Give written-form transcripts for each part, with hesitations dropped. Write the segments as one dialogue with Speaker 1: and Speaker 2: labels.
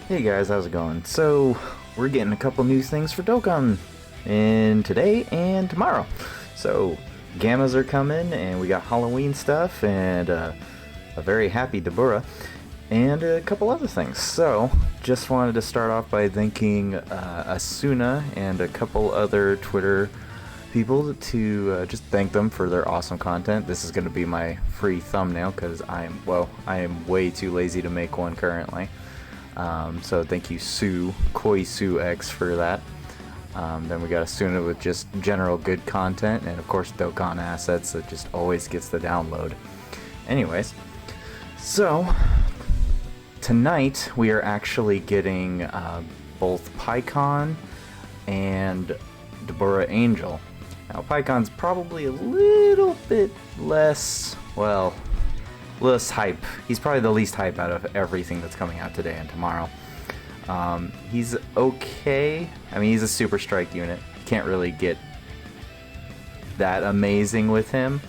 Speaker 1: Hey guys, how's it going? So, we're getting a couple new things for Dokkan in today and tomorrow. So, Gammas are coming, and we got Halloween stuff, and a very happy Dabura, and a couple other things. So, just wanted to start off by thanking Asuna and a couple other Twitter people to just thank them for their awesome content. This is going to be my free thumbnail because I am way too lazy to make one currently. So thank you Koi Sue X for that. Then we got Asuna with just general good content, and of course Dokkan assets that just always gets the download. Anyways, so tonight we are actually getting both Pikkon and Dabura Angel. Now Pikkon's probably a little bit less, less hype. He's probably the least hype out of everything that's coming out today and tomorrow. He's okay. I mean, he's a super strike unit. You can't really get that amazing with him.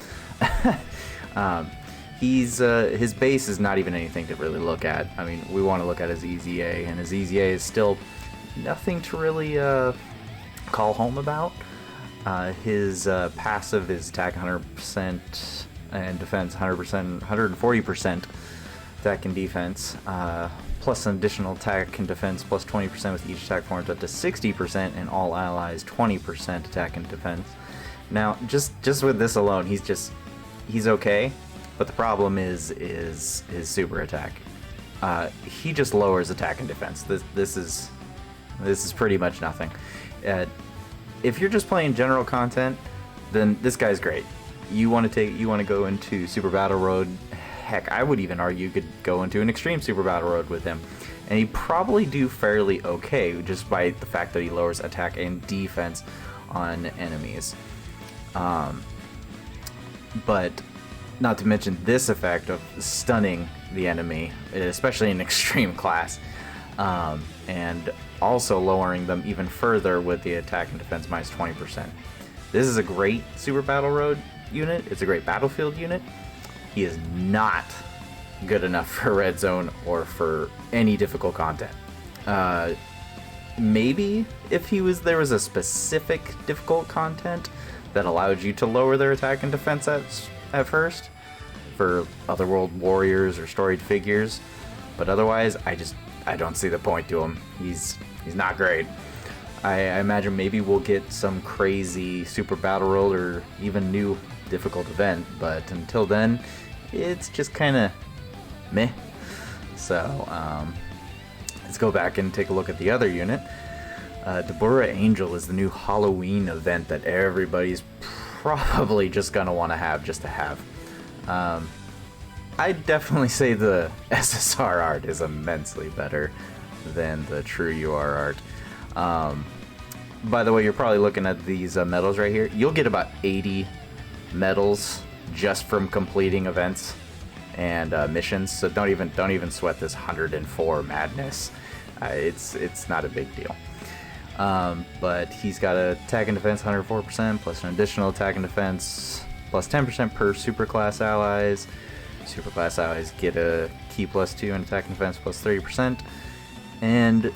Speaker 1: His base is not even anything to really look at. I mean, we want to look at his EZA, and his EZA is still nothing to really call home about. His passive is attack 100% and defense 100%, 140% attack and defense, plus an additional attack and defense plus 20% with each attack forms up to 60%, and all allies 20% attack and defense. Now, just with this alone, he's okay, but the problem is his super attack. He just lowers attack and defense. This is pretty much nothing. If you're just playing general content, then this guy's great. You want to go into Super Battle Road. Heck, I would even argue you could go into an Extreme Super Battle Road with him, and he'd probably do fairly okay just by the fact that he lowers attack and defense on enemies. But not to mention this effect of stunning the enemy, especially in Extreme class, and also lowering them even further with the attack and defense minus 20%. This is a great Super Battle Road unit. It's a great battlefield unit. He is not good enough for Red Zone or for any difficult content. Maybe if there was a specific difficult content that allowed you to lower their attack and defense at first, for Otherworld Warriors or Storied Figures, but otherwise, I don't see the point to him. He's not great. I imagine maybe we'll get some crazy Super Battle Road or even new difficult event, but until then, it's just kind of meh. So, let's go back and take a look at the other unit. Dabura Angel is the new Halloween event that everybody's probably just gonna want to have just to have. I'd definitely say the SSR art is immensely better than the true UR art. By the way, you're probably looking at these medals right here. You'll get about 80 medals just from completing events and missions, so don't even sweat this 104 madness. It's not a big deal. But he's got a attack and defense 104% plus an additional attack and defense plus 10% per superclass allies. Superclass allies get a key plus 2 and attack and defense plus 30%. And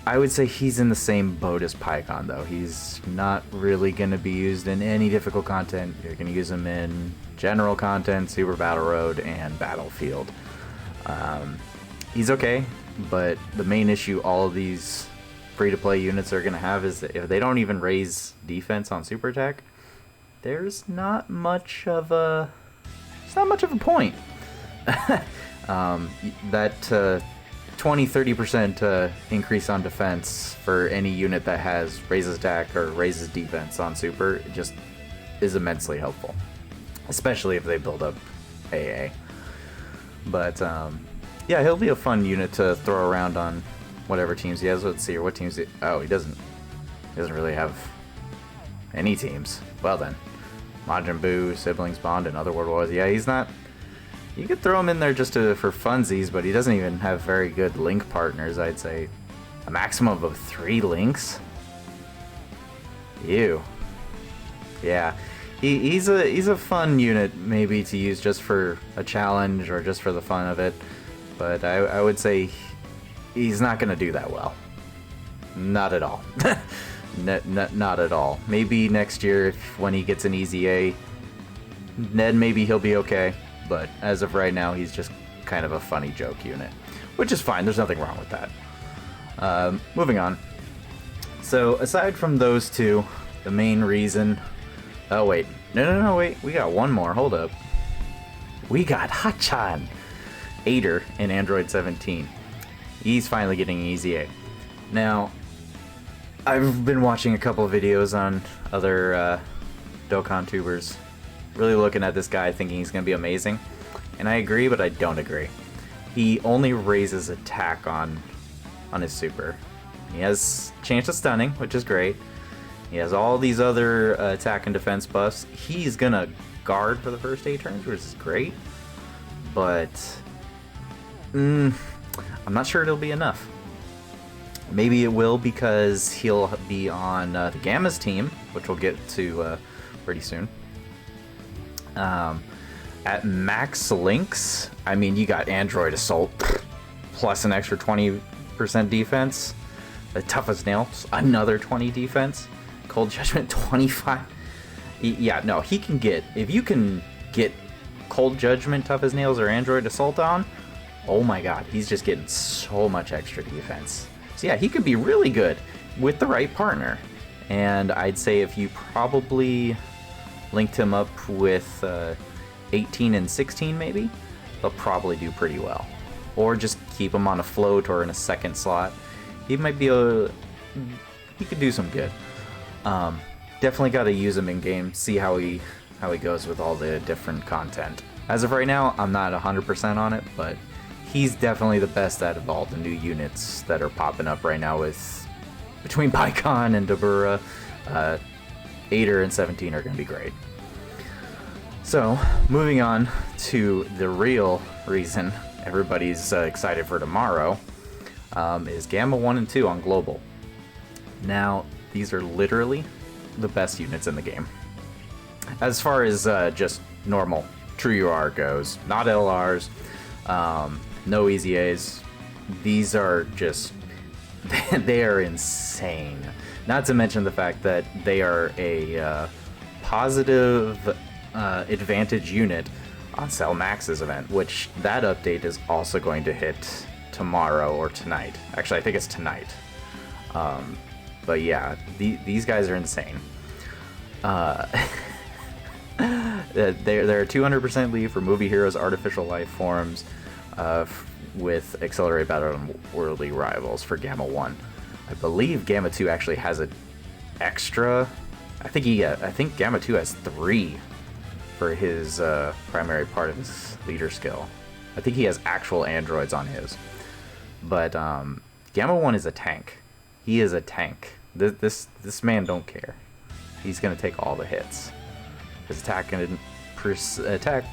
Speaker 1: I would say he's in the same boat as Pikkon, though. He's not really going to be used in any difficult content. You're going to use him in general content, Super Battle Road, and Battlefield. He's okay, but the main issue all of these free-to-play units are going to have is that if they don't even raise defense on super attack, there's not much of a point. That 20-30% increase on defense for any unit that has raises attack or raises defense on super just is immensely helpful, especially if they build up AA. But yeah, he'll be a fun unit to throw around on whatever teams he has. Let's see, or what teams he doesn't really have any teams. Well then, Majin Buu, Siblings Bond, and Otherworld Wars. Yeah, he's not. You could throw him in there just for funsies, but he doesn't even have very good link partners. I'd say a maximum of 3 links. Ew. Yeah, he's a fun unit maybe to use just for a challenge or just for the fun of it. But I would say he's not going to do that well. Not at all. Not at all. Maybe next year when he gets an easy A, Ned, maybe he'll be okay. But as of right now, he's just kind of a funny joke unit, which is fine. There's nothing wrong with that. Moving on. So aside from those two, the main reason... Oh, wait. No, wait. We got one more. Hold up. We got Hachan, Aider in Android 17. He's finally getting an easy A. Now, I've been watching a couple of videos on other Dokkan tubers, really looking at this guy thinking he's going to be amazing. And I agree, but I don't agree. He only raises attack on his super. He has chance of stunning, which is great. He has all these other attack and defense buffs. He's gonna guard for the first 8 turns, which is great. But I'm not sure it'll be enough. Maybe it will because he'll be on the Gamma's team, which we'll get to pretty soon. At max links, I mean, you got Android Assault plus an extra 20% defense. The Tough as Nails, another 20 defense. Cold Judgment, 25. Yeah, no, he can get... If you can get Cold Judgment, Tough as Nails, or Android Assault on, oh my god, he's just getting so much extra defense. So yeah, he could be really good with the right partner. And I'd say if you probably linked him up with 18 and 16 maybe, they'll probably do pretty well. Or just keep him on a float or in a second slot. He might be he could do some good. Definitely got to use him in game, see how he goes with all the different content. As of right now, I'm not 100% on it, but he's definitely the best out of all the new units that are popping up right now. With between Pikkon and Dabura, Aider and 17 are going to be great. So, moving on to the real reason everybody's excited for tomorrow, is Gamma 1 and 2 on Global. Now, these are literally the best units in the game. As far as just normal True UR goes, not LRs, no easy A's. These are just, they are insane. Not to mention the fact that they are a positive advantage unit on Cell Max's event, which that update is also going to hit tomorrow or tonight. Actually, I think it's tonight. But yeah, these guys are insane. They're 200% lead for Movie Heroes Artificial Life Forms with Accelerate Battle on Worldly Rivals for Gamma 1. I believe Gamma 2 actually has an extra. I think Gamma 2 has 3 for his primary part of his leader skill. I think he has actual androids on his. But Gamma 1 is a tank. He is a tank. This man don't care. He's gonna take all the hits. His attack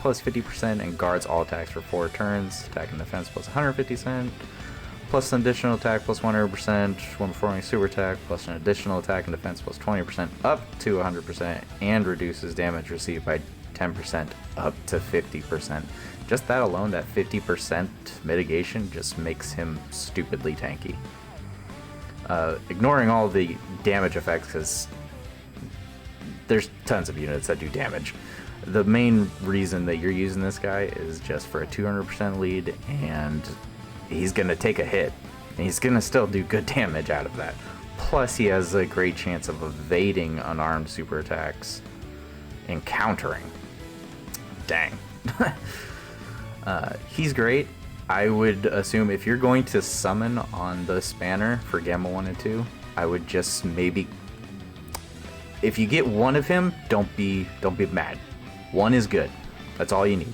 Speaker 1: plus 50% and guards all attacks for 4 turns. Attack and defense plus 150%. Plus an additional attack plus 100% when performing a super attack. Plus an additional attack and defense plus 20% up to 100%. And reduces damage received by 10% up to 50%. Just that alone, that 50% mitigation just makes him stupidly tanky. Ignoring all the damage effects, because there's tons of units that do damage. The main reason that you're using this guy is just for a 200% lead, and he's going to take a hit, and he's going to still do good damage out of that. Plus, he has a great chance of evading unarmed super attacks and countering. Dang. He's great. I would assume if you're going to summon on the Spanner for Gamma 1 and 2, I would just maybe... If you get one of him, don't be mad. One is good. That's all you need.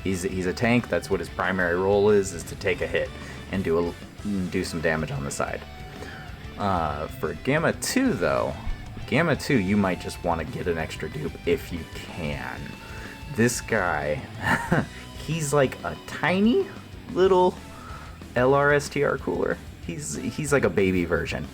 Speaker 1: He's a tank. That's what his primary role is to take a hit and do some damage on the side. For Gamma 2, though, Gamma 2, you might just want to get an extra dupe if you can. This guy, he's like a tiny little LRSTR cooler. He's like a baby version.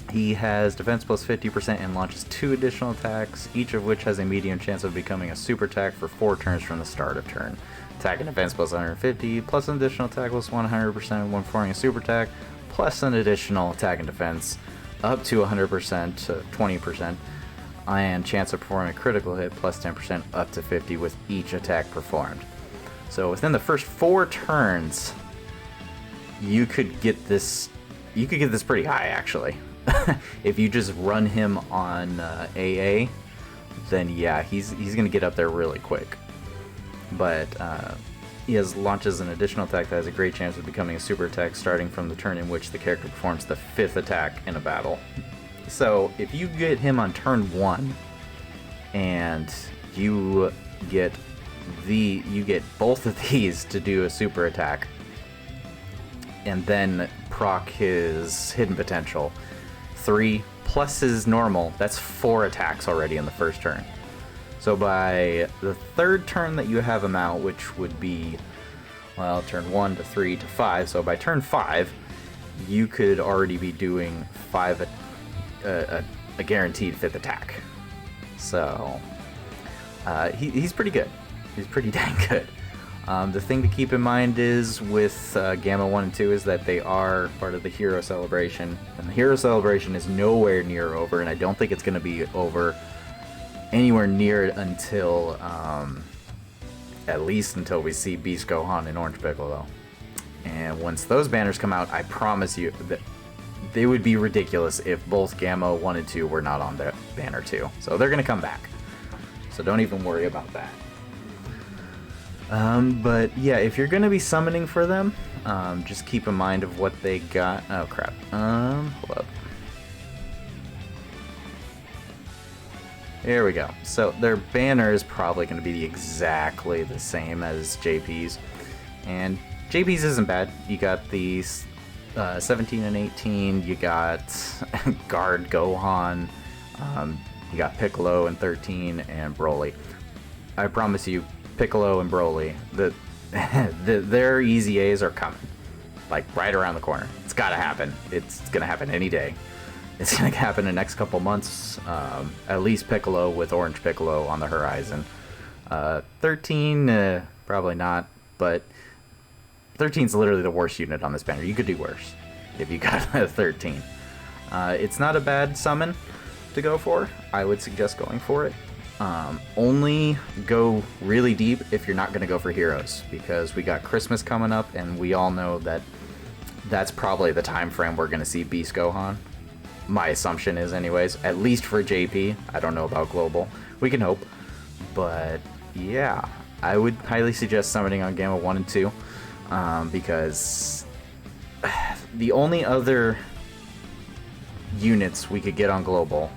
Speaker 1: He has defense plus 50% and launches 2 additional attacks, each of which has a medium chance of becoming a super attack for 4 turns from the start of turn. attack and defense plus 150, plus an additional attack plus 100% when performing a super attack, plus an additional attack and defense up to 100% to 20%, and chance of performing a critical hit plus 10% up to 50 with each attack performed. So within the first 4 turns, you could get this pretty high, actually. If you just run him on AA, then yeah, he's gonna get up there really quick. But he launches an additional attack that has a great chance of becoming a super attack starting from the turn in which the character performs the 5th attack in a battle. So if you get him on turn 1 and you get both of these to do a super attack and then proc his hidden potential 3 plus his normal, that's 4 attacks already in the first turn. So by the 3rd turn that you have him out, which would be, well, turn 1 to 3 to 5, so by turn 5 you could already be doing a guaranteed 5th attack. So he's pretty good. He's pretty dang good. The thing to keep in mind is with Gamma 1 and 2 is that they are part of the Hero Celebration. And the Hero Celebration is nowhere near over, and I don't think it's going to be over anywhere near it until, at least until we see Beast Gohan and Orange Piccolo. And once those banners come out, I promise you that they would be ridiculous if both Gamma 1 and 2 were not on the banner too. So they're going to come back. So don't even worry about that. But yeah, if you're gonna be summoning for them, just keep in mind of what they got. Oh crap. Hold up. There we go. So their banner is probably gonna be exactly the same as JP's, and JP's isn't bad. You got these 17 and 18. You got Guard Gohan. You got Piccolo and 13 and Broly. I promise you, Piccolo and Broly, their easy A's are coming, like right around the corner. It's gotta happen. It's gonna happen any day. It's gonna happen in the next couple months. At least Piccolo with Orange Piccolo on the horizon. 13, probably not, but 13's literally the worst unit on this banner. You could do worse if you got a 13. It's not a bad summon to go for. I would suggest going for it. Only go really deep if you're not going to go for heroes, because we got Christmas coming up and we all know that that's probably the time frame we're going to see Beast Gohan. My assumption is anyways, at least for JP. I don't know about Global. We can hope. But yeah, I would highly suggest summoning on Gamma 1 and 2, because the only other units we could get on Global,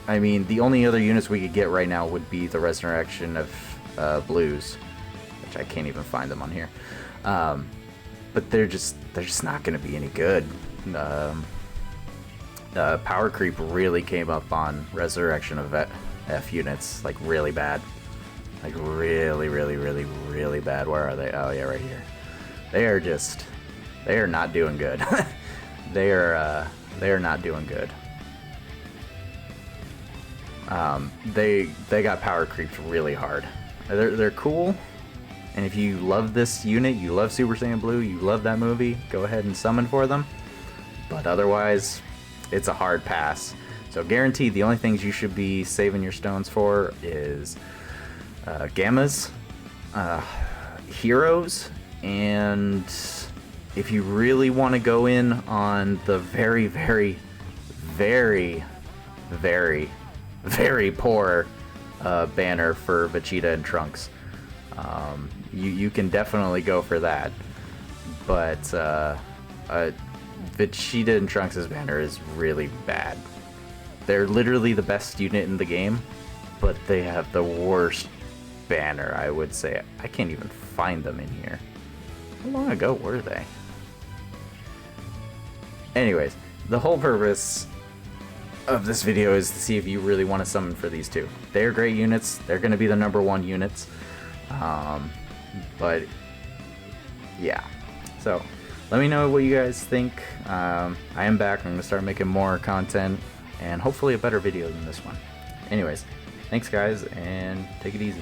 Speaker 1: I mean, the only other units we could get right now would be the Resurrection of Blues, which I can't even find them on here. But they're just not going to be any good. Power creep really came up on Resurrection of F units, like really bad, like really bad. Where are they? Oh yeah, right here. They are not doing good. they are not doing good. They got power creeped really hard. They're cool, and if you love this unit, you love Super Saiyan Blue, you love that movie, go ahead and summon for them. But otherwise, it's a hard pass. So guaranteed, the only things you should be saving your stones for is Gammas, Heroes, and if you really want to go in on the very poor banner for Vegeta and Trunks, you can definitely go for that. But Vegeta and Trunks' banner is really bad. They're literally the best unit in the game, but they have the worst banner, I would say. I can't even find them in here. How long ago were they? Anyways, the whole purpose of this video is to see if you really want to summon for these two. They're great units. They're going to be the #1 units. But yeah, so let me know what you guys think. I am back. I'm going to start making more content and hopefully a better video than this one. Anyways, thanks guys, and take it easy.